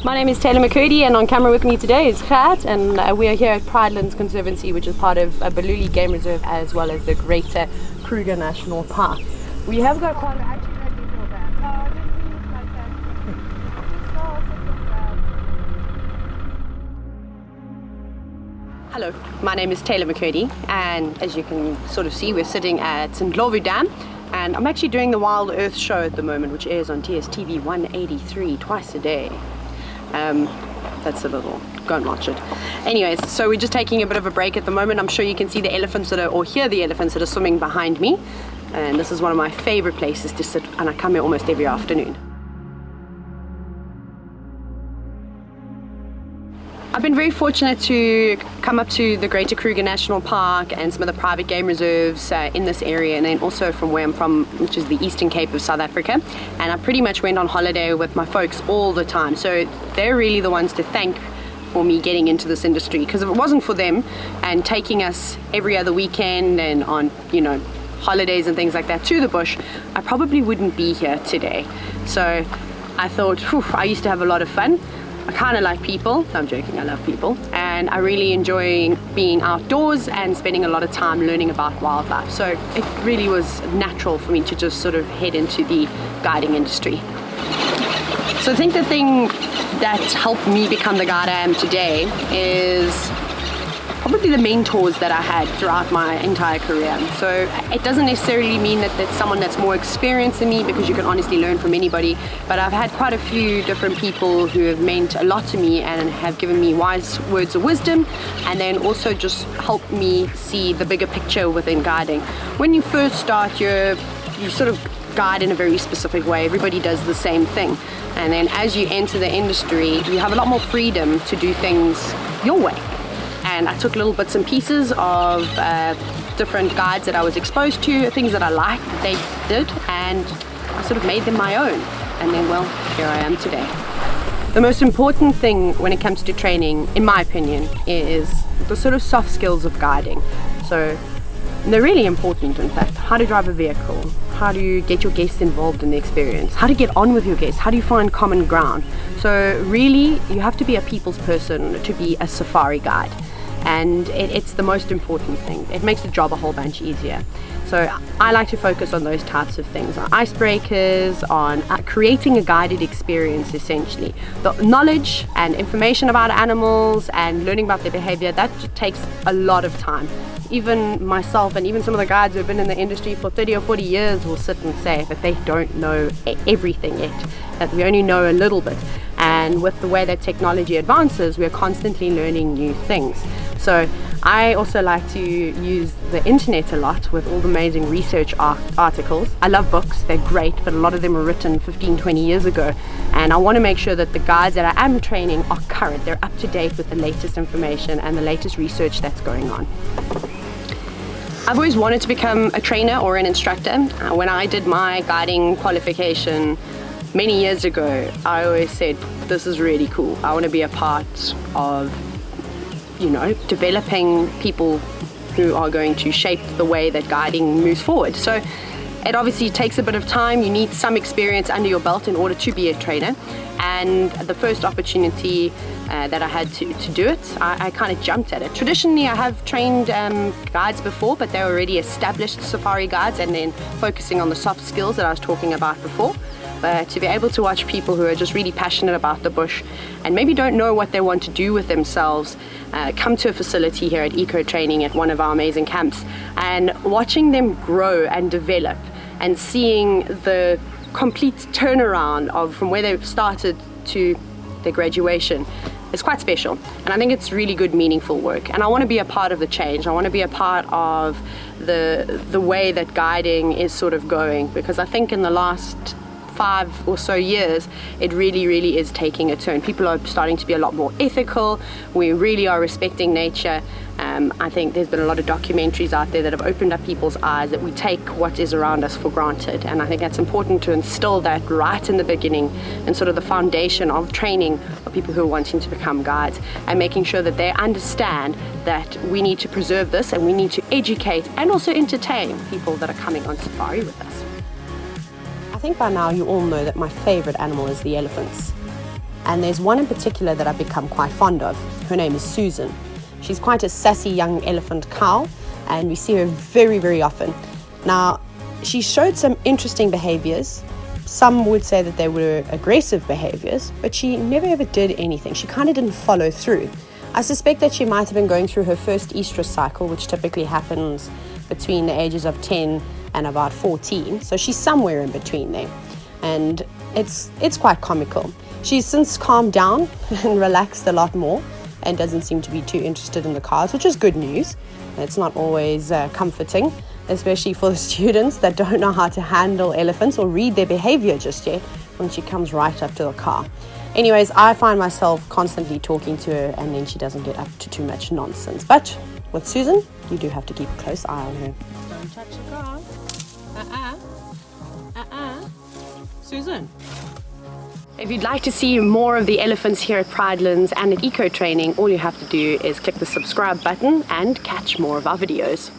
My name is Tayla McCurdy, and on camera with me today is Gert, and we are here at Pridelands Conservancy, which is part of Baluli Game Reserve as well as the Greater Kruger National Park. We have got quite Hello, my name is Tayla McCurdy, and as you can sort of see, we're sitting at St. Lovu Dam, and I'm actually doing the Wild Earth show at the moment, which airs on TSTV 183 twice a day. That's a little, go and watch it. Anyways, so we're just taking a bit of a break at the moment. I'm sure you can see the elephants that are, or hear the elephants that are swimming behind me. And this is one of my favorite places to sit, and I come here almost every afternoon. I've been very fortunate to come up to the Greater Kruger National Park and some of the private game reserves in this area, and then also from where I'm from, which is the Eastern Cape of South Africa. And I pretty much went on holiday with my folks all the time, so they're really the ones to thank for me getting into this industry, because if it wasn't for them and taking us every other weekend and on, you know, holidays and things like that to the bush, I probably wouldn't be here today. So I thought, I used to have a lot of fun. I kind of like people. No, I'm joking, I love people. And I really enjoy being outdoors and spending a lot of time learning about wildlife. So it really was natural for me to just sort of head into the guiding industry. So I think the thing that helped me become the guide I am today is probably the mentors that I had throughout my entire career. So it doesn't necessarily mean that it's someone that's more experienced than me, because you can honestly learn from anybody, but I've had quite a few different people who have meant a lot to me and have given me wise words of wisdom, and then also just helped me see the bigger picture within guiding. When you first start, you sort of guide in a very specific way. Everybody does the same thing, and then as you enter the industry, you have a lot more freedom to do things your way. And I took little bits and pieces of different guides that I was exposed to, things that I liked that they did, and I sort of made them my own. And then, well, here I am today. The most important thing when it comes to training, in my opinion, is the sort of soft skills of guiding. So they're really important, in fact. How to drive a vehicle, how do you get your guests involved in the experience, how to get on with your guests, how do you find common ground. So really, you have to be a people's person to be a safari guide. And it's the most important thing. It makes the job a whole bunch easier. So I like to focus on those types of things, on icebreakers, on creating a guided experience essentially. The knowledge and information about animals and learning about their behavior, that takes a lot of time. Even myself and even some of the guides who have been in the industry for 30 or 40 years will sit and say that they don't know everything yet, that we only know a little bit. And with the way that technology advances, we're constantly learning new things. So I also like to use the internet a lot with all the amazing research articles. I love books, they're great, but a lot of them were written 15, 20 years ago. And I want to make sure that the guides that I am training are current, they're up to date with the latest information and the latest research that's going on. I've always wanted to become a trainer or an instructor. When I did my guiding qualification many years ago, I always said, this is really cool. I want to be a part of, you know, developing people who are going to shape the way that guiding moves forward. So it obviously takes a bit of time. You need some experience under your belt in order to be a trainer. And the first opportunity that I had to do it, I kind of jumped at it. Traditionally, I have trained guides before, but they're already established safari guides, and then focusing on the soft skills that I was talking about before. But to be able to watch people who are just really passionate about the bush and maybe don't know what they want to do with themselves come to a facility here at EcoTraining at one of our amazing camps, and watching them grow and develop and seeing the complete turnaround of from where they started to their graduation is quite special. And I think it's really good, meaningful work. And I want to be a part of the change. I want to be a part of the way that guiding is sort of going, because I think in the last 5 or so years, it really is taking a turn. People are starting to be a lot more ethical. We really are respecting nature. I think there's been a lot of documentaries out there that have opened up people's eyes that we take what is around us for granted. And I think that's important to instill that right in the beginning and sort of the foundation of training for people who are wanting to become guides, and making sure that they understand that we need to preserve this and we need to educate and also entertain people that are coming on safari with us. I think by now you all know that my favorite animal is the elephants. And there's one in particular that I've become quite fond of. Her name is Susan. She's quite a sassy young elephant cow, and we see her very, very often. Now, she showed some interesting behaviors. Some would say that they were aggressive behaviors, but she never ever did anything. She kind of didn't follow through. I suspect that she might have been going through her first estrus cycle, which typically happens between the ages of 10 and about 14. So she's somewhere in between there. And it's quite comical. She's since calmed down and relaxed a lot more and doesn't seem to be too interested in the cars, which is good news. It's not always comforting, especially for the students that don't know how to handle elephants or read their behavior just yet when she comes right up to the car. Anyways, I find myself constantly talking to her, and then she doesn't get up to too much nonsense. But with Susan, you do have to keep a close eye on her. Don't touch the car. Susan. If you'd like to see more of the elephants here at Pridelands and at EcoTraining, all you have to do is click the subscribe button and catch more of our videos.